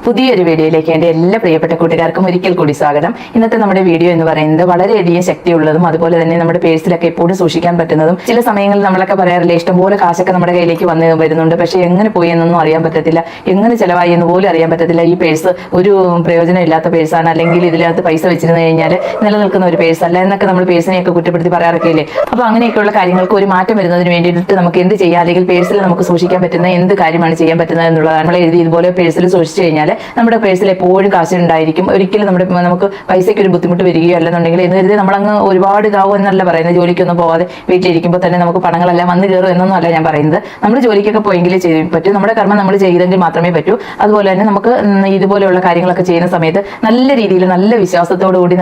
പുതിയൊരു വീഡിയോയിലേക്ക് എൻ്റെ എല്ലാ പ്രിയപ്പെട്ട കൂട്ടുകാർക്കും ഒരിക്കൽ കൂടി സ്വാഗതം. ഇന്നത്തെ നമ്മുടെ വീഡിയോ എന്ന് പറയുന്നത് വളരെയധികം ശക്തിയുള്ളതും അതുപോലെ തന്നെ നമ്മുടെ പേഴ്സിലൊക്കെ എപ്പോഴും സൂക്ഷിക്കാൻ പറ്റുന്നതും, ചില സമയങ്ങളിൽ നമ്മളൊക്കെ പറയാറില്ല ഇഷ്ടംപോലെ കാശൊക്കെ നമ്മുടെ കയ്യിലേക്ക് വരുന്നുണ്ട്, പക്ഷെ എങ്ങനെ പോയി എന്നൊന്നും അറിയാൻ പറ്റത്തില്ല, എങ്ങനെ ചിലവായി എന്ന് പോലും അറിയാൻ പറ്റത്തില്ല. ഈ പേഴ്സ് ഒരു പ്രയോജനമില്ലാത്ത പേഴ്സാണ്, അല്ലെങ്കിൽ ഇതിനകത്ത് പൈസ വെച്ചിരുന്നു കഴിഞ്ഞാൽ നിലനിൽക്കുന്ന ഒരു പേഴ്സ് അല്ല എന്നൊക്കെ നമ്മൾ പേഴ്സിനെയൊക്കെ കുറ്റപ്പെടുത്തി പറയാറൊക്കെ ഇല്ലേ. അപ്പോൾ അങ്ങനെയൊക്കെയുള്ള കാര്യങ്ങൾക്ക് ഒരു മാറ്റം വരുന്നതിന് വേണ്ടിയിട്ട് നമുക്ക് എന്ത് ചെയ്യാം, അല്ലെങ്കിൽ പേഴ്സിൽ നമുക്ക് സൂക്ഷിക്കാൻ പറ്റുന്ന എന്ത് കാര്യമാണ് ചെയ്യാൻ പറ്റുന്നത് എന്നുള്ളതാണ്. നമ്മൾ എഴുതി ഇതുപോലെ പേഴ്സിൽ സൂക്ഷിച്ചു കഴിഞ്ഞാൽ നമ്മുടെ പേഴ്സിൽ എപ്പോഴും കാശ് ഉണ്ടായിരിക്കും. ഒരിക്കലും നമുക്ക് പൈസയ്ക്ക് ഒരു ബുദ്ധിമുട്ട് വരികയോ അല്ലെന്നുണ്ടെങ്കിൽ എന്ന് കരുതി നമ്മളങ്ങ് ഒരുപാട് ഇതാവും എന്നല്ല പറയുന്നത്. ജോലിക്കൊന്നും പോവാതെ വീട്ടിലിരിക്കുമ്പോൾ തന്നെ നമുക്ക് പണങ്ങളെല്ലാം വന്നു കയറും എന്നൊന്നും അല്ല ഞാൻ പറയുന്നത്. നമ്മൾ ജോലിക്കൊക്കെ പോയെങ്കിലേ ചെയ്യാൻ പറ്റൂ, നമ്മുടെ കർമ്മം നമ്മൾ ചെയ്തെങ്കിൽ മാത്രമേ പറ്റൂ. അതുപോലെ തന്നെ നമുക്ക് ഇതുപോലെയുള്ള കാര്യങ്ങളൊക്കെ ചെയ്യുന്ന സമയത്ത് നല്ല രീതിയിൽ നല്ല വിശ്വാസത്തോടു കൂടി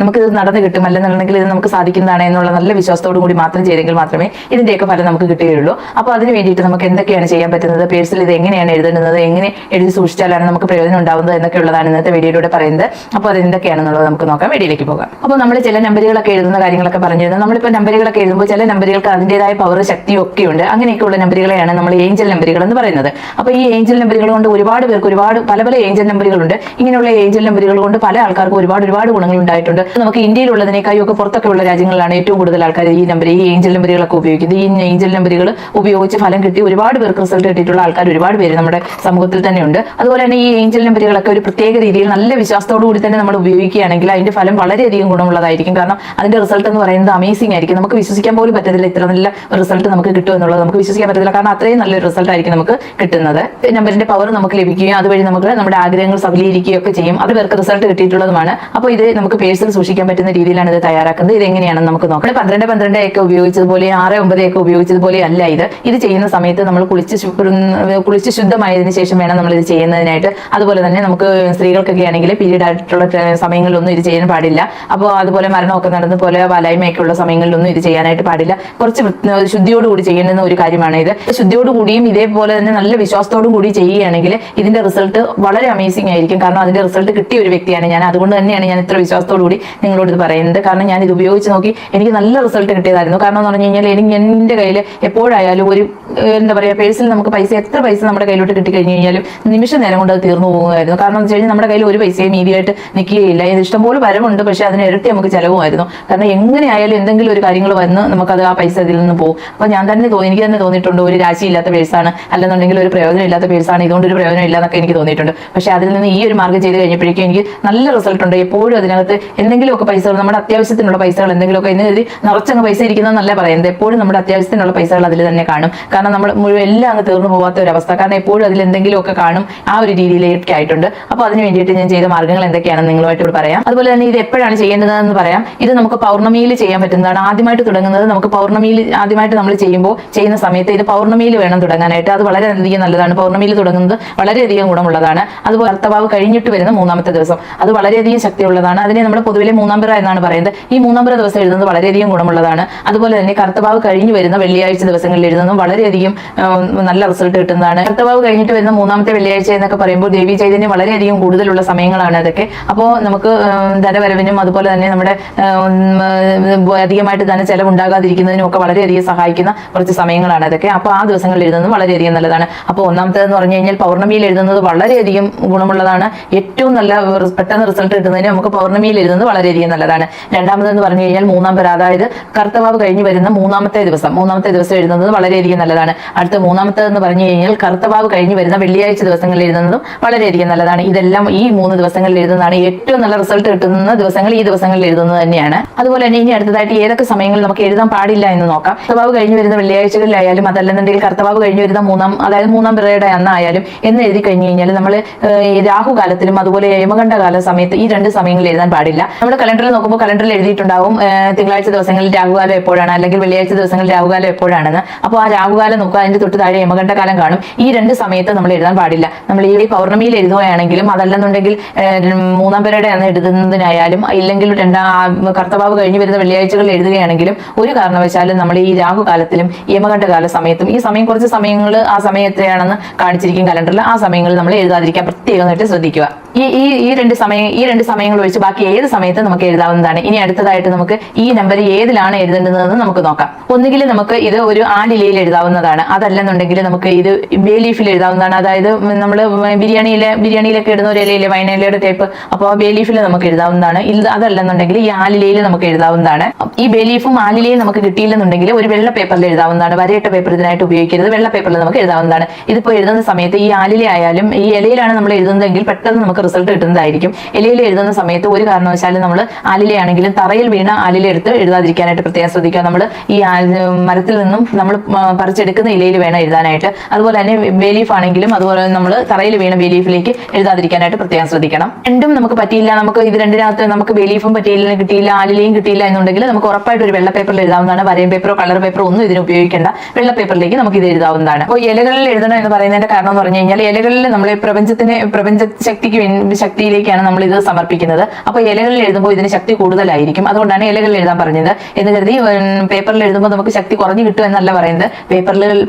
നമുക്ക് ഇത് നടന്നു കിട്ടും, അല്ലെന്നുണ്ടെങ്കിൽ ഇത് നമുക്ക് സാധിക്കുന്നതാണ് എന്നുള്ള നല്ല വിശ്വാസത്തോടു കൂടി മാത്രം ചെയ്തെങ്കിൽ മാത്രമേ ഇതിന്റെയൊക്കെ ഫലം നമുക്ക് കിട്ടുകയുള്ളൂ. അപ്പോൾ അതിന് വേണ്ടിയിട്ട് നമുക്ക് എന്തൊക്കെയാണ് ചെയ്യാൻ പറ്റുന്നത്, പേഴ്സിൽ ഇത് എങ്ങനെയാണ് എഴുതുന്നത്, എങ്ങനെ എഴുതി സൂക്ഷിച്ചാലാണ് നമുക്ക് പ്രയോജനം ഉണ്ടാവുന്നത് എന്നൊക്കെയുള്ളതാണ് ഇന്നത്തെ വീഡിയോയിലൂടെ പറയുന്നത്. അപ്പോൾ അത് എന്തൊക്കെയാണെന്നുള്ളത് നമുക്ക് നോക്കാം, വീഡിയോയിലേക്ക് പോകാം. അപ്പോൾ നമ്മൾ ചില നമ്പറുകളൊക്കെ എഴുതുന്ന കാര്യങ്ങളൊക്കെ പറഞ്ഞിരുന്നു. നമ്മളിപ്പോൾ നമ്പറുകളൊക്കെ എഴുതുമ്പോൾ ചില നമ്പറുകൾക്ക് അതിൻ്റെതായ പവർ ശക്തിയും ഒക്കെ ഉണ്ട്. അങ്ങനെയൊക്കെയുള്ള നമ്പറുകളെയാണ് നമ്മൾ ഏഞ്ചൽ നമ്പറുകൾ എന്ന് പറയുന്നത്. അപ്പോൾ ഈ ഏഞ്ചൽ നമ്പറുകൾ കൊണ്ട് ഒരുപാട് പേർക്ക് പല പല ഏഞ്ചൽ നമ്പറുകളുണ്ട്. ഇങ്ങനെയുള്ള ഏഞ്ചൽ നമ്പറുകൾ കൊണ്ട് പല ആൾക്കാർക്കും ഒരുപാട് ഗുണങ്ങൾ ഉണ്ടായിട്ടുണ്ട്. നമുക്ക് ഇന്ത്യയിലുള്ളതിനേക്കാളും ഒക്കെ പുറത്തൊക്കെ ഉള്ള രാജ്യങ്ങളിലാണ് ഏറ്റവും കൂടുതൽ ആൾക്കാർ ഈ ഏഞ്ചൽ നമ്പറുകളൊക്കെ ഉപയോഗിക്കുന്നത്. ഈ ഏഞ്ചൽ നമ്പറുകൾ ഉപയോഗിച്ച് ഫലം കിട്ടി ഒരുപാട് പേർക്ക് റിസൾട്ട് കിട്ടിയിട്ടുള്ള ആൾക്കാർ ഒരുപാട് പേര് നമ്മുടെ സമൂഹത്തിൽ തന്നെ ഉണ്ട്. അതുപോലെ തന്നെ ഈ ഏഞ്ചൽ നമ്പറുകളൊക്കെ ഒരു പ്രത്യേക രീതിയിൽ നല്ല വിശ്വാസത്തോടു കൂടി തന്നെ നമ്മൾ ഉപയോഗിക്കുകയാണെങ്കിൽ അതിന്റെ ഫലം വളരെയധികം ഗുണമുള്ളതായിരിക്കും. കാരണം അതിന്റെ റിസൾട്ട് എന്ന് പറയുന്നത് അമേസിംഗ് ആയിരിക്കും. നമുക്ക് വിശ്വസിക്കാൻ പോലും പറ്റത്തില്ല ഇത്ര നല്ല റിസൾട്ട് നമുക്ക് കിട്ടും എന്നുള്ളത്. നമുക്ക് വിശ്വസിക്കാൻ പറ്റത്തില്ല, കാരണം അത്രയും നല്ലൊരു റിസൾട്ട് ആയിരിക്കും നമുക്ക് കിട്ടുന്നത്. നമ്പറിന്റെ പവർ നമുക്ക് ലഭിക്കുകയും അതുവഴി നമുക്ക് നമ്മുടെ ആഗ്രഹങ്ങൾ സഫലീകരിക്കുകയും ഒക്കെ ചെയ്യും. അത് പേർക്ക് റിസൾട്ട് കിട്ടിയിട്ടുള്ളതുമാണ്. അപ്പോൾ ഇത് നമുക്ക് പേഴ്സിൽ സൂക്ഷിക്കാൻ പറ്റുന്ന രീതിയിലാണ് ഇത് തയ്യാറാക്കുന്നത്. ഇത് എങ്ങനെയാണെന്ന് നമുക്ക് നോക്കാം. 12 ഒക്കെ ഉപയോഗിച്ചതുപോലെ 6 9 ഒക്കെ ഉപയോഗിച്ചതുപോലെ അല്ല ഇത് ചെയ്യുന്ന സമയത്ത് നമ്മൾ കുളിച്ച് ശുദ്ധമായതിനു ശേഷം വേണം നമ്മൾ ഇത് ചെയ്യുന്നതിനായിട്ട്. അതുപോലെ തന്നെ നമുക്ക് സ്ത്രീകൾക്കൊക്കെ ആണെങ്കിൽ പീരീഡ് ആയിട്ടുള്ള സമയങ്ങളിലൊന്നും ഇത് ചെയ്യാൻ പാടില്ല. അപ്പോൾ അതുപോലെ മരണമൊക്കെ നടന്ന പോലെ വലയമൊക്കെ ഉള്ള സമയങ്ങളിലൊന്നും ഇത് ചെയ്യാനായിട്ട് പാടില്ല. കുറച്ച് ശുദ്ധിയോടുകൂടി ചെയ്യേണ്ടുന്ന ഒരു കാര്യമാണ് ഇത്. ശുദ്ധിയോടുകൂടിയും ഇതേപോലെ തന്നെ നല്ല വിശ്വാസത്തോടും കൂടി ചെയ്യുകയാണെങ്കിൽ ഇതിന്റെ റിസൾട്ട് വളരെ അമേസിംഗ് ആയിരിക്കും. കാരണം അതിന്റെ റിസൾട്ട് കിട്ടിയ ഒരു വ്യക്തിയാണ് ഞാൻ. അതുകൊണ്ട് തന്നെയാണ് ഞാൻ ഇത്ര വിശ്വാസത്തോടു കൂടി നിങ്ങളോട് ഇത് പറയുന്നത്. കാരണം ഞാൻ ഇത് ഉപയോഗിച്ച് നോക്കി, എനിക്ക് നല്ല റിസൾട്ട് കിട്ടിയതായിരുന്നു. കാരണം എന്ന് പറഞ്ഞു കഴിഞ്ഞാൽ എനിക്ക് എൻ്റെ കയ്യിൽ എപ്പോഴായാലും ഒരു എന്താ പറയുക, പേഴ്സിൽ നമുക്ക് എത്ര പൈസ നമ്മുടെ കയ്യിലോട്ട് കിട്ടിക്കഴിഞ്ഞ് കഴിഞ്ഞാലും നിമിഷ നേരം കൊണ്ട് അത് തീർന്നു പോകുമായിരുന്നു. കാരണം എന്ന് വെച്ച് കഴിഞ്ഞാൽ നമ്മുടെ കയ്യിൽ ഒരു പൈസയും മീതിയായിട്ട് നിൽക്കുകയില്ല. ഇത് ഇഷ്ടംപോലെ വരവുണ്ട്, പക്ഷെ അതിന് ഇരട്ടി നമുക്ക് ചിലവുമായിരുന്നു. കാരണം എങ്ങനെയായാലും എന്തെങ്കിലും ഒരു കാര്യങ്ങൾ വന്ന് നമുക്കത് ആ പൈസ ഇതിൽ നിന്ന് പോകും. അപ്പോൾ എനിക്ക് തന്നെ തോന്നിയിട്ടുണ്ട് ഒരു രാശിയില്ലാത്ത പേഴ്സാണ്, അല്ലെന്നുണ്ടെങ്കിൽ ഒരു പ്രയോജനമില്ലാത്ത പേഴ്സാണ്, ഇതുകൊണ്ട് ഒരു പ്രയോജനം ഇല്ല എന്നൊക്കെ എനിക്ക് തോന്നിയിട്ടുണ്ട്. പക്ഷെ അതിൽ നിന്ന് ഈ ഒരു മാർഗ്ഗം ചെയ്ത് കഴിഞ്ഞപ്പോഴേക്കും എനിക്ക് നല്ല റിസൾട്ട് ഉണ്ട്. എപ്പോഴും അതിനകത്ത് എന്തെങ്കിലുമൊക്കെ പൈസകൾ, നമ്മുടെ അത്യാവശ്യത്തിനുള്ള പൈസകൾ എന്തെങ്കിലുമൊക്കെ എന്ന് കരുതി നിറച്ചങ്ങ് പൈസ ഇരിക്കുന്നതെന്നല്ല പറയുന്നത്. എപ്പോഴും നമ്മുടെ അത്യാവശ്യത്തിനുള്ള പൈസകൾ അതിൽ തന്നെ കാണും. കാരണം നമ്മൾ മുഴുവൻ എല്ലാം അങ്ങ് തീർന്നു പോകാത്ത ഒരു അവസ്ഥ. കാരണം എപ്പോഴും അതിൽ എന്തെങ്കിലുമൊക്കെ കാണും. ആ ഒരു രീതിയിലേക്ക് ആയിട്ടുണ്ട്. അപ്പോൾ അതിന് വേണ്ടിയിട്ട് ഞാൻ ചെയ്ത മാർഗ്ഗങ്ങൾ എന്തൊക്കെയാണെന്ന് നിങ്ങളുമായിട്ട് ഇവിടെ പറയാം. അതുപോലെ തന്നെ ഇത് എപ്പോഴാണ് ചെയ്യേണ്ടതെന്ന് പറയാം. ഇത് നമുക്ക് പൗർണമിയിൽ ചെയ്യാൻ പറ്റുന്നതാണ്. ആദ്യമായിട്ട് തുടങ്ങുന്നത് നമുക്ക് പൗർണമിയിൽ ആദ്യമായിട്ട് നമ്മൾ ചെയ്യുന്ന സമയത്ത് ഇത് പൗർണമിയിൽ വേണം തുടങ്ങാനായിട്ട്. അത് വളരെയധികം നല്ലതാണ്. പൗർണമിയിൽ തുടങ്ങുന്നത് വളരെയധികം ഗുണമുള്ളതാണ്. അതുപോലെ കർത്തവാവ് കഴിഞ്ഞിട്ട് വരുന്ന 3ാമത്തെ ദിവസം അത് വളരെയധികം ശക്തിയുള്ളതാണ്. അതിനെ നമ്മൾ പൊതുവിലെ 3ാം പിറ എന്നാണ് പറയുന്നത്. ഈ 3ാം പിറ ദിവസം എഴുതുന്നത് വളരെയധികം ഗുണമുള്ളതാണ്. അതുപോലെ തന്നെ കർത്തവാവ് കഴിഞ്ഞ് വരുന്ന വെള്ളിയാഴ്ച ദിവസങ്ങളിൽ എഴുതുന്നതും വളരെയധികം നല്ല റിസൾട്ട് കിട്ടുന്നതാണ്. കർത്തവാവ് കഴിഞ്ഞിട്ട് വരുന്ന 3ാമത്തെ വെള്ളിയാഴ്ച എന്നൊക്കെ പറയുമ്പോൾ ദേവി ചൈതന്യം വളരെയധികം കൂടുതലുള്ള സമയങ്ങളാണ് അതൊക്കെ. അപ്പോൾ നമുക്ക് ധനവരവിനും അതുപോലെ തന്നെ നമ്മുടെ അധികമായിട്ട് ധന ചെലവുണ്ടാകാതിരിക്കുന്നതിനും ഒക്കെ വളരെയധികം സഹായിക്കുന്ന കുറച്ച് സമയങ്ങളാണ് അതൊക്കെ. അപ്പോൾ ആ ദിവസങ്ങളിൽ എഴുതുന്നത് വളരെയധികം നല്ലതാണ്. അപ്പോൾ ഒന്നാമത്തേതെന്ന് പറഞ്ഞു കഴിഞ്ഞാൽ പൗർണമിയിൽ എഴുതുന്നത് വളരെയധികം ഗുണമുള്ളതാണ്. ഏറ്റവും നല്ല പെട്ടെന്ന് റിസൾട്ട് കിട്ടുന്നതിന് നമുക്ക് പൗർണമിയിൽ എഴുതുന്നത് വളരെയധികം നല്ലതാണ്. രണ്ടാമതെന്ന് പറഞ്ഞു കഴിഞ്ഞാൽ 3ാം പിറ, അതായത് കർത്തവാവ് കഴിഞ്ഞ് വരുന്ന 3ാമത്തെ ദിവസം എഴുതുന്നത് വളരെയധികം നല്ലതാണ്. അടുത്ത 3ാമത്തേതെന്ന് പറഞ്ഞു കഴിഞ്ഞാൽ കർത്തവാവ് കഴിഞ്ഞ് വരുന്ന വെള്ളിയാഴ്ച ദിവസങ്ങളിൽ എഴുതുന്നതും വളരെയധികം നല്ലതാണ്. ഇതെല്ലാം ഈ 3 ദിവസങ്ങളിൽ എഴുതുന്നതാണ്. ഏറ്റവും നല്ല റിസൾട്ട് കിട്ടുന്ന ദിവസങ്ങൾ ഈ ദിവസങ്ങളിൽ എഴുതുന്നത് തന്നെയാണ്. അതുപോലെ തന്നെ ഇനി അടുത്തതായിട്ട് ഏതൊക്കെ സമയങ്ങളിൽ നമുക്ക് എഴുതാൻ പാടില്ല എന്ന് നോക്കാം. കർത്തവാവ് കഴിഞ്ഞ് വരുന്ന വെള്ളിയാഴ്ചകളിലായാലും അതല്ലെന്നുണ്ടെങ്കിൽ കർത്തവാവ് കഴിഞ്ഞ് വരുന്ന 3ാം പിറയുടെ അന്നായാലും എന്ന് എഴുതി കഴിഞ്ഞ് കഴിഞ്ഞാൽ നമ്മൾ രാഹുകാലത്തിലും അതുപോലെ യമകണ്ഠകാല സമയത്ത് ഈ 2 സമയങ്ങളിൽ എഴുതാൻ പാടില്ല. നമ്മുടെ കലണ്ടറിൽ നോക്കുമ്പോൾ കലണ്ടറിൽ എഴുതിയിട്ടുണ്ടാവും തിങ്കളാഴ്ച ദിവസങ്ങളിൽ രാഹുകാലം എപ്പോഴാണ്, അല്ലെങ്കിൽ വെള്ളിയാഴ്ച ദിവസങ്ങളിൽ രാഹുകാലം എപ്പോഴാണെന്ന്. അപ്പോൾ ആ രാഹുകാലം നോക്കുക, അതിന്റെ തൊട്ട് താഴെ യമകണ്ഠകാലം കാണും. ഈ 2 സമയത്ത് നമ്മൾ എഴുതാൻ പാടില്ല. നമ്മൾ ഈ പൗർണമിയിൽ എഴുതുകയാണെങ്കിലും അതല്ലെന്നുണ്ടെങ്കിൽ 3ാം പിറയുടെ അന്ന് എഴുതുന്നതിനായാലും ഇല്ലെങ്കിൽ കർത്തവാവ് കഴിഞ്ഞ് വരുന്ന വെള്ളിയാഴ്ചകളിൽ എഴുതുകയാണെങ്കിലും ഒരു കാരണവശാലും നമ്മൾ ഈ രാഹുകാലത്തിലും യമകണ്ഠകാല സമയത്തും, ഈ സമയം കുറച്ച് സമയങ്ങൾ ആ സമയം എത്രയാണെന്ന് കാണിച്ചിരിക്കും കലണ്ടറിൽ, ആ സമയങ്ങളിൽ നമ്മൾ എഴുതാതിരിക്കാൻ പ്രത്യേകമായിട്ട് ശ്രദ്ധിക്കുക. ഈ രണ്ട് സമയങ്ങൾ ഒഴിച്ച് ബാക്കി ഏത് സമയത്ത് നമുക്ക് എഴുതാവുന്നതാണ്. ഇനി അടുത്തതായിട്ട് നമുക്ക് ഈ നമ്പർ ഏതിലാണ് എഴുതേണ്ടതെന്ന് നമുക്ക് നോക്കാം. ഒന്നുകിൽ നമുക്ക് ഇത് ഒരു ആലിലയിൽ എഴുതാവുന്നതാണ്, അതല്ലെന്നുണ്ടെങ്കിൽ നമുക്ക് ഇത് ബേ ലീഫിൽ എഴുതാവുന്നതാണ്. അതായത് നമ്മൾ ബിരിയാണിയിലൊക്കെ ഇടുന്ന ഒരു ഇലയിലെ വൈനയിലയുടെ ടൈപ്പ്, അപ്പോൾ ബേ ലീഫിൽ നമുക്ക് എഴുതാവുന്നതാണ്. അതല്ലെന്നുണ്ടെങ്കിൽ ഈ ആലിലയിൽ നമുക്ക് എഴുതാവുന്നതാണ്. ഈ ബേ ലീഫും ആലിലയും നമുക്ക് കിട്ടിയില്ലെന്നുണ്ടെങ്കിൽ ഒരു വെള്ള പേപ്പറിൽ എഴുതാവുന്നതാണ്. വരയിട്ട പേപ്പർ ഇതിനായിട്ട് ഉപയോഗിക്കരുത്, വെള്ള പേപ്പറിൽ നമുക്ക് എഴുതാവുന്നതാണ്. ഇതിപ്പോൾ എഴുതുന്ന സമയത്ത് ഈ ആലില ആയാലും ഈ ഇലയിലാണ് നമ്മൾ എഴുതുന്നതെങ്കിൽ പെട്ടെന്ന് നമുക്ക് റിസൾട്ട് കിട്ടുന്നതായിരിക്കും. ഇലയിൽ എഴുതുന്ന സമയത്ത് ഒരു കാരണവശാലും നമ്മൾ ആലിലയാണെങ്കിലും തറയിൽ വീണ ആലില എടുത്ത് എഴുതാതിരിക്കാനായിട്ട് പ്രത്യേകം ശ്രദ്ധിക്കുക. നമ്മൾ ഈ മരത്തിൽ നിന്നും നമ്മൾ പറിച്ചെടുക്കുന്ന ഇലയിൽ വേണം എഴുതാനായിട്ട്. അതുപോലെ തന്നെ ബേ ലീഫ് ആണെങ്കിലും അതുപോലെ നമ്മൾ തറയിൽ വീണ ബേ ലീഫിലേക്ക് എഴുതാതിരിക്കാനായിട്ട് പ്രത്യേകം ശ്രദ്ധിക്കണം. രണ്ടും നമുക്ക് പറ്റിയില്ല, നമുക്ക് ഇത് രണ്ടിനകത്ത് നമുക്ക് ബേ ലീഫും കിട്ടിയില്ല ആലിലയും കിട്ടിയില്ല എന്നുണ്ടെങ്കിൽ നമുക്ക് ഉറപ്പായിട്ട് ഒരു വെള്ള പേപ്പറിൽ എഴുതാവുന്നതാണ്. വരയും പേപ്പറോ കളർ പേപ്പറോ ഒന്നും ഇതിന് ഉപയോഗിക്കേണ്ട, വെള്ള പേപ്പറിലേക്ക് നമുക്ക് ഇത് എഴുതാവുന്നതാണ്. അപ്പോൾ ഇലകളിൽ എഴുതണം എന്ന് പറയുന്നതിന്റെ കാരണം എന്ന് പറഞ്ഞു കഴിഞ്ഞാൽ ഇലകളിൽ നമ്മൾ പ്രപഞ്ച ശക്തിയിലേക്കാണ് നമ്മൾ ഇത് സമർപ്പിക്കുന്നത്. അപ്പോൾ ഇലകളിൽ എഴുതുമ്പോൾ ഇതിന് ശക്തി കൂടുതലായിരിക്കും. അതുകൊണ്ടാണ് ഇലകളിൽ എഴുതാൻ പറഞ്ഞത് എന്ന് കരുതി പേപ്പറിൽ എഴുതുമ്പോൾ നമുക്ക് ശക്തി കുറഞ്ഞു കിട്ടും എന്നല്ല പറയുന്നത്.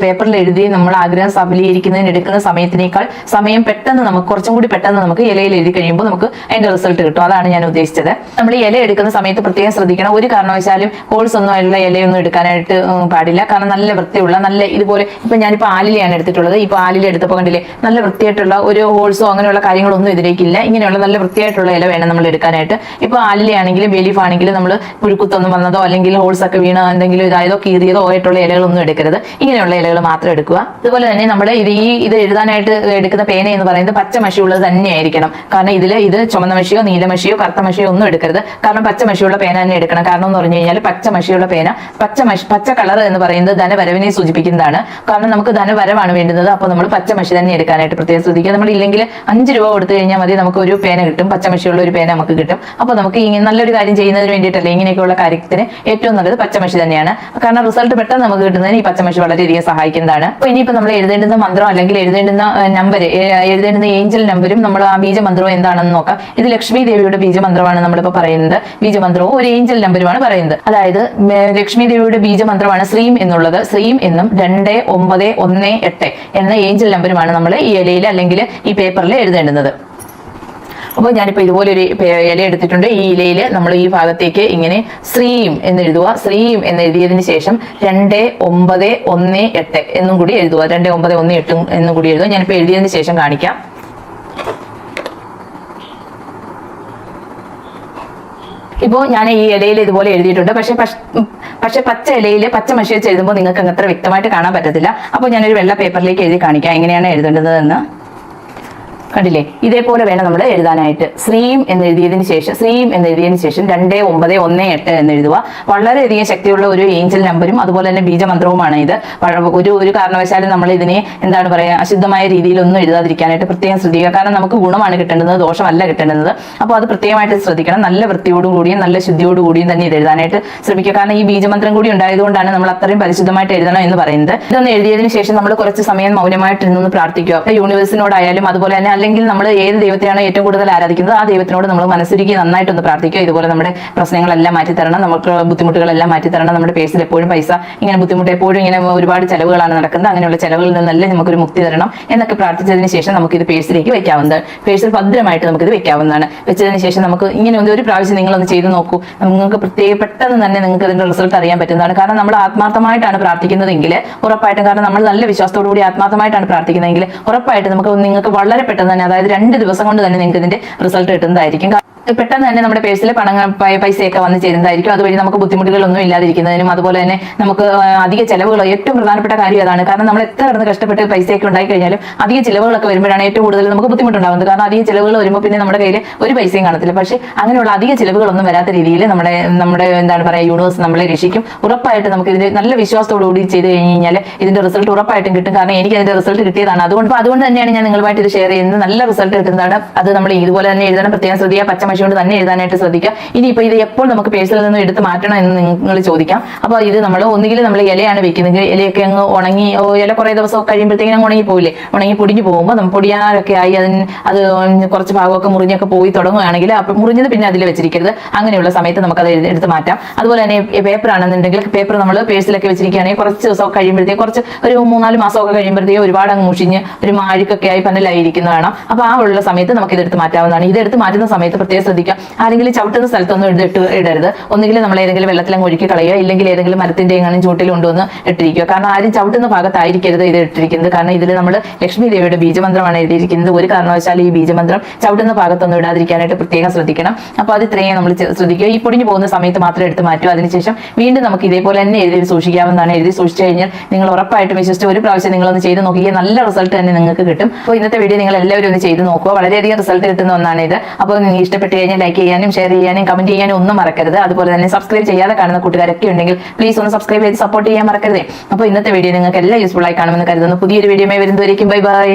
പേപ്പറിൽ എഴുതി നമ്മൾ ആഗ്രഹം സഫലീകരിക്കുന്നതിന് എടുക്കുന്ന സമയത്തിനേക്കാൾ സമയം കുറച്ചും കൂടി പെട്ടെന്ന് നമുക്ക് ഇലയിൽ എഴുതി കഴിയുമ്പോൾ നമുക്ക് അതിന്റെ റിസൾട്ട് കിട്ടും. അതാണ് ഞാൻ ഉദ്ദേശിച്ചത്. നമ്മൾ ഇല എടുക്കുന്ന സമയത്ത് പ്രത്യേകം ശ്രദ്ധിക്കണം. ഒരു കാരണവശാലും ഹോൾസ് ഒന്നും ഉള്ള ഇലയൊന്നും എടുക്കാനായിട്ട് പാടില്ല. കാരണം നല്ല വൃത്തിയുള്ള നല്ല ഇതുപോലെ ഇപ്പൊ ഞാനിപ്പോൾ ആലിലയാണ് എടുത്തിട്ടുള്ളത്. ഇപ്പൊ ആലില എടുത്തപ്പോൾ കണ്ടില്ലേ, നല്ല വൃത്തിയായിട്ടുള്ള ഒരു ഹോൾസോ അങ്ങനെയുള്ള കാര്യങ്ങളൊന്നും ഇതിലേക്കില്ല. ഇങ്ങനെയുള്ള നല്ല വൃത്തിയായിട്ടുള്ള ഇല വേണം നമ്മൾ എടുക്കാനായിട്ട്. ഇപ്പൊ ആലിലയാണെങ്കിലും ബേ ലീഫ് ആണെങ്കിലും നമ്മൾ പുഴുക്കുത്തൊന്നും വന്നതോ അല്ലെങ്കിൽ ഹോൾസ് ഒക്കെ വീണ എന്തെങ്കിലും ഇതായതോ കീറിയതോ ആയിട്ടുള്ള ഇലകളൊന്നും എടുക്കരുത്. ഇങ്ങനെയുള്ള ഇലകൾ മാത്രം എടുക്കുക. അതുപോലെ തന്നെ നമ്മൾ ഇത് എഴുതാനായിട്ട് എടുക്കുന്ന പേന എന്ന് പറയുന്നത് പച്ച മഷിയുള്ളത് തന്നെയായിരിക്കണം. കാരണം ഇത് ചുമന്ന മഷിയോ നീല മഷിയോ കറുത്ത മഷിയോ ഒന്നും എടുക്കരുത്. കാരണം പച്ച മഷിയുള്ള പേന തന്നെ എടുക്കണം. കാരണം എന്ന് പറഞ്ഞു കഴിഞ്ഞാൽ പച്ച മഷിയുള്ള പേന പച്ച കളർ എന്ന് പറയുന്നത് ധനവരവിനെ സൂചിപ്പിക്കുന്നതാണ്. കാരണം നമുക്ക് ധനവരവാണ് വേണ്ടുന്നത്. അപ്പോൾ നമ്മൾ പച്ച മഷി തന്നെ എടുക്കാനായിട്ട് പ്രത്യേകം ശ്രദ്ധിക്കുക. നമ്മൾ ഇല്ലെങ്കിൽ 5 രൂപ കൊടുത്തു കഴിഞ്ഞാൽ മതി, നമുക്ക് ഒരു പേന കിട്ടും, പച്ചമഷിയുള്ള ഒരു പേന നമുക്ക് കിട്ടും. അപ്പോൾ നമുക്ക് നല്ലൊരു കാര്യം ചെയ്യുന്നതിന് വേണ്ടിയിട്ടല്ലേ ഇങ്ങനെയൊക്കെയുള്ള കാര്യത്തിന് ഏറ്റവും നല്ലത് പച്ചമഷി തന്നെയാണ്. കാരണം റിസൾട്ട് പെട്ടെന്ന് നമുക്ക് കിട്ടുന്നതിന് ഈ പച്ചമഷി വളരെയധികം സഹായിക്കുന്നതാണ്. അപ്പോൾ ഇനിയിപ്പോൾ നമ്മൾ എഴുതേണ്ടുന്ന മന്ത്രം അല്ലെങ്കിൽ എഴുതേണ്ടുന്ന നമ്പർ, എഴുതേണ്ടുന്ന ഏഞ്ചൽ നമ്പരും നമ്മൾ ആ ബീജമന്ത്രവും എന്താണെന്ന് നോക്കാം. ഇത് ലക്ഷ്മി ദേവിയുടെ ബീജമന്ത്രമാണ് നമ്മളിപ്പോൾ പറയുന്നത്. ബീജമന്ത്രവും ഒരു ഏഞ്ചൽ നമ്പരുമാണ് പറയുന്നത്. അതായത് ലക്ഷ്മി ദേവിയുടെ ബീജമന്ത്രമാണ് ശ്രീം എന്നുള്ളത്. ശ്രീം എന്നും 2918 എന്ന ഏഞ്ചൽ നമ്പരുമാണ് നമ്മൾ ഈ ഇലയിൽ അല്ലെങ്കിൽ ഈ പേപ്പറിൽ എഴുതേണ്ടുന്നത്. അപ്പോൾ ഞാനിപ്പോൾ ഇതുപോലെ ഒരു ഇല എടുത്തിട്ടുണ്ട്. ഈ ഇലയിൽ നമ്മൾ ഈ ഭാഗത്തേക്ക് ഇങ്ങനെ ശ്രീം എന്ന് എഴുതുക. ശ്രീം എന്ന് എഴുതിയതിന് ശേഷം 2918 എന്നും കൂടി എഴുതുക. 2918 എന്നും കൂടി എഴുതുക. ഞാനിപ്പോൾ എഴുതിയതിന് ശേഷം കാണിക്കാം. ഇപ്പോൾ ഞാൻ ഈ ഇലയിൽ ഇതുപോലെ എഴുതിയിട്ടുണ്ട്. പക്ഷെ പച്ച ഇലയിൽ പച്ച മഷി വെച്ച് എഴുതുമ്പോൾ നിങ്ങൾക്ക് അത്ര വ്യക്തമായിട്ട് കാണാൻ പറ്റത്തില്ല. അപ്പോൾ ഞാനൊരു വെള്ള പേപ്പറിലേക്ക് എഴുതി കാണിക്കാം എങ്ങനെയാണ് എഴുതേണ്ടതെന്ന്. കണ്ടില്ലേ, ഇതേപോലെ വേണം നമ്മൾ എഴുതാനായിട്ട്. ശ്രീം എന്ന് എഴുതിയതിന് ശേഷം 2918 എന്ന് എഴുതുക. വളരെയധികം ശക്തിയുള്ള ഒരു ഏഞ്ചൽ നമ്പരും അതുപോലെ തന്നെ ബീജമന്ത്രവുമാണ് ഇത്. ഒരു കാരണവശാലും നമ്മൾ ഇതിനെ എന്താണ് പറയുക, അശുദ്ധമായ രീതിയിലൊന്നും എഴുതാതിരിക്കാനായിട്ട് പ്രത്യേകം ശ്രദ്ധിക്കുക. കാരണം നമുക്ക് ഗുണമാണ് കിട്ടേണ്ടത്, ദോഷമല്ല കിട്ടേണ്ടത്. അപ്പോൾ അത് പ്രത്യേകമായിട്ട് ശ്രദ്ധിക്കണം. നല്ല വൃത്തിയോടുകൂടിയും നല്ല ശുദ്ധിയോടുകൂടിയും തന്നെ ഇത് എഴുതാനായിട്ട് ശ്രമിക്കുക. കാരണം ഈ ബീജമന്ത്രം കൂടി ഉണ്ടായതുകൊണ്ടാണ് നമ്മൾ അത്രയും പരിശുദ്ധമായിട്ട് എഴുതണം എന്ന് പറയുന്നത്. ഇതൊന്ന് എഴുതിയതിനു ശേഷം നമ്മൾ കുറച്ച് സമയം മൗനമായിട്ട് നിന്ന് പ്രാർത്ഥിക്കുക. യൂണിവേഴ്സിനോടായാലും അതുപോലെ തന്നെ അല്ലെങ്കിൽ നമ്മൾ ഏത് ദൈവത്തെയാണോ ഏറ്റവും കൂടുതൽ ആരാധിക്കുന്നത് ആ ദൈവത്തിനോട് നമ്മൾ മനസ്സുരുക്കി നന്നായിട്ടൊന്ന് പ്രാർത്ഥിക്കുക. ഇതുപോലെ നമ്മുടെ പ്രശ്നങ്ങളെല്ലാം മാറ്റിത്തരണം, നമുക്ക് ബുദ്ധിമുട്ടുകളെല്ലാം മാറ്റിത്തരണം, നമ്മുടെ പേഴ്സിൽ എപ്പോഴും പൈസ ഇങ്ങനെ ബുദ്ധിമുട്ട് എപ്പോഴും ഇങ്ങനെ ഒരുപാട് ചെലവുകളാണ് നടക്കുന്നത്, അങ്ങനെയുള്ള ചെലവുകളിൽ നിന്നെല്ലാം നമുക്കൊരു മുക്തി തരണം എന്നൊക്കെ പ്രാർത്ഥിച്ചതിന് ശേഷം നമുക്ക് ഇത് പേഴ്സിലേക്ക് വെക്കാവുന്നതാണ്. പേഴ്സിൽ ഭദ്രമായിട്ട് നമുക്കിത് വെക്കാവുന്നതാണ്. വെച്ചതിന് ശേഷം നമുക്ക് ഇങ്ങനെ ഒരു പ്രാവശ്യം നിങ്ങളൊന്ന് ചെയ്ത് നോക്കൂ. നിങ്ങൾക്ക് പെട്ടെന്ന് തന്നെ നിങ്ങൾക്ക് അതിന്റെ റിസൾട്ട് അറിയാൻ പറ്റുന്നതാണ്. കാരണം നമ്മൾ ആത്മാർത്ഥമായിട്ടാണ് പ്രാർത്ഥിക്കുന്നതെങ്കിൽ ഉറപ്പായിട്ടും, കാരണം നമ്മൾ നല്ല വിശ്വാസത്തോടു കൂടി ആത്മാർത്ഥമായിട്ടാണ് പ്രാർത്ഥിക്കുന്നതെങ്കിൽ ഉറപ്പായിട്ട് നിങ്ങൾക്ക് വളരെ പെട്ടെന്ന് തന്നെ, അതായത് 2 ദിവസം കൊണ്ട് തന്നെ നിങ്ങൾക്ക് ഇതിന്റെ റിസൾട്ട് കിട്ടുന്നതായിരിക്കും. പെട്ടെന്ന് തന്നെ നമ്മുടെ പേഴ്സിലെ പൈസയൊക്കെ വന്ന് ചേരുന്നതായിരിക്കും. അതുവഴി നമുക്ക് ബുദ്ധിമുട്ടുകളൊന്നും ഇല്ലാതിരിക്കുന്നതിനും അതുപോലെ തന്നെ നമുക്ക് അധിക ചെലവുകൾ, ഏറ്റവും പ്രധാനപ്പെട്ട കാര്യം അതാണ്. കാരണം നമ്മൾ എത്ര കിടന്ന് കഷ്ടപ്പെട്ട് പൈസയൊക്കെ ഉണ്ടായി കഴിഞ്ഞാലും അധിക ചിലവുകളൊക്കെ വരുമ്പോഴാണ് ഏറ്റവും കൂടുതൽ നമുക്ക് ബുദ്ധിമുട്ടുണ്ടാകുന്നത്. കാരണം അധിക ചിലവുകൾ വരുമ്പോൾ പിന്നെ നമ്മുടെ കയ്യിൽ ഒരു പൈസയും കാണത്തില്ല. പക്ഷേ അങ്ങനെയുള്ള അധിക ചിലവുകളൊന്നും വരാത്ത രീതിയിൽ നമ്മുടെ എന്താണ് പറയുക, യൂണിവേഴ്സ് നമ്മളെ രക്ഷിക്കും. ഉറപ്പായിട്ട് നമുക്ക് ഇതിന്റെ നല്ല വിശ്വാസത്തോടുകൂടി ചെയ്ത് കഴിഞ്ഞാൽ ഇതിന്റെ റിസൾട്ട് ഉറപ്പായിട്ടും കിട്ടും. കാരണം എനിക്ക് അതിന്റെ റിസൾട്ട് കിട്ടിയതാണ്. അതുകൊണ്ട് തന്നെയാണ് ഞാൻ നിങ്ങളുമായിട്ട് ഇത് ഷെയർ ചെയ്യുന്നത്. നല്ല റിസൾട്ട് കിട്ടുന്നതാണ്. അത് നമ്മൾ ഇതുപോലെ തന്നെ എഴുതണം, പ്രത്യേകം ശ്രദ്ധിക്കുക. പച്ചമഷി കൊണ്ട് തന്നെ എഴുതാനായിട്ട് ശ്രദ്ധിക്കുക. ഇനിയിപ്പോൾ ഇത് എപ്പോൾ നമുക്ക് പേഴ്സിൽ നിന്ന് എടുത്ത് മാറ്റണം എന്ന് നിങ്ങൾ ചോദിക്കാം. അപ്പോൾ ഇത് നമ്മൾ ഒന്നുകിൽ നമ്മൾ ഇലയാണ് വെക്കുന്നത്, ഇലയൊക്കെ അങ്ങ് ഉണങ്ങി, ഇല കുറേ ദിവസം കഴിയുമ്പോഴത്തേക്കും ഉണങ്ങി പോയില്ലേ, ഉണങ്ങി പൊടിഞ്ഞു പോകുമ്പോൾ നമ്മൾ പൊടിയാനൊക്കെ ആയി അത് കുറച്ച് ഭാഗമൊക്കെ മുറിഞ്ഞൊക്കെ പോയി തുടങ്ങുകയാണെങ്കിൽ അപ്പോൾ മുറിഞ്ഞത് പിന്നെ അതിൽ വെച്ചിരിക്കരുത്. അങ്ങനെയുള്ള സമയത്ത് നമുക്കത് എടുത്ത് മാറ്റാം. അതുപോലെ തന്നെ പേപ്പർ ആണെന്നുണ്ടെങ്കിൽ പേപ്പർ നമ്മൾ പേഴ്സിലൊക്കെ വെച്ചിരിക്കുകയാണെങ്കിൽ കുറച്ച് ദിവസമൊക്കെ കഴിയുമ്പോഴത്തേക്ക് ഒരു 3-4 മാസമൊക്കെ കഴിയുമ്പോഴത്തേക്കും ഒരുപാട് അങ്ങ് മുഷിഞ്ഞ് ഒരു മാഴിക്കൊക്കെ ആയി പന്നലായിരിക്കുന്നതാണ്. കാണാം. അപ്പോൾ ആ ഉള്ള സമയത്ത് നമുക്ക് ഇതെടുത്ത് മാറ്റാവുന്നതാണ്. ഇതെടുത്ത് മാറ്റുന്ന സമയത്ത് പ്രത്യേകം ശ്രദ്ധിക്കാം, ആരെങ്കിലും ചവിട്ടുന്ന സ്ഥലത്തൊന്നും ഇടരുത്. ഒന്നുകിൽ നമ്മൾ ഏതെങ്കിലും വെള്ളത്തിലും ഒഴുക്കി കളയുക, ഇല്ലെങ്കിൽ ഏതെങ്കിലും മരത്തിന്റെ എങ്ങനെ ചൂട്ടിൽ കൊണ്ടുവന്ന് ഇട്ടിരിക്കുക. കാരണം ആരും ചവിട്ടുന്ന ഭാഗത്തായിരിക്കരുത് ഇത് ഇട്ടിരിക്കുന്നത്. കാരണം ഇതിൽ നമ്മൾ ലക്ഷ്മി ദേവിയുടെ ബീജമന്ത്രമാണ് എഴുതിയിരിക്കുന്നത്. ഒരു കാരണവശാലും ഈ ബീജമന്ത്രം ചവിട്ടുന്ന ഭാഗത്തൊന്നും ഇടാതിരിക്കാനായിട്ട് പ്രത്യേകം ശ്രദ്ധിക്കണം. അപ്പോൾ അത് ഇത്രയും നമ്മൾ ശ്രദ്ധിക്കുക. ഈ പൊടിഞ്ഞു പോകുന്ന സമയത്ത് മാത്രം എടുത്ത് മാറ്റുക. അതിനുശേഷം വീണ്ടും നമുക്ക് ഇതേപോലെ തന്നെ എഴുതി സൂക്ഷിക്കാവുന്നതാണ്. എഴുതി സൂക്ഷിച്ചു കഴിഞ്ഞാൽ നിങ്ങൾ ഉറപ്പായിട്ടും വിശ്വസിച്ച് ഒരു പ്രാവശ്യം നിങ്ങളൊന്ന് ചെയ്ത് നോക്കിയാൽ നല്ല റിസൾട്ട് തന്നെ നിങ്ങൾക്ക് കിട്ടും. അപ്പോൾ ഇന്നത്തെ വീഡിയോ നിങ്ങൾ എല്ലാവരും ഒന്ന് ചെയ്ത് നോക്കുക. വളരെയധികം റിസൾട്ട് കിട്ടുന്ന ഒന്നാണ് ഇത്. അപ്പോൾ നിങ്ങൾക്ക് ഇഷ്ടപ്പെട്ട് കഴിഞ്ഞാൽ ലൈക്ക് ചെയ്യാനും ഷെയർ ചെയ്യാനും കമന്റ് ചെയ്യാനും ഒന്നും മറക്കരുത്. അതുപോലെ തന്നെ സബ്സ്ക്രൈബ് ചെയ്യാതെ കാണുന്ന കൂട്ടുകാരൊക്കെ ഉണ്ടെങ്കിൽ പ്ലീസ് ഒന്ന് സബ്സ്ക്രൈബ് ചെയ്ത് സപ്പോർട്ട് ചെയ്യാൻ മറക്കരുത്. അപ്പോൾ ഇന്നത്തെ വീഡിയോ നിങ്ങൾക്ക് എല്ലാം യൂസ്ഫുൾ ആയി കാണുമെന്ന് കരുതുന്നു. പുതിയൊരു വീഡിയോ വരുന്നതുവരേക്കും ബൈ ബൈ.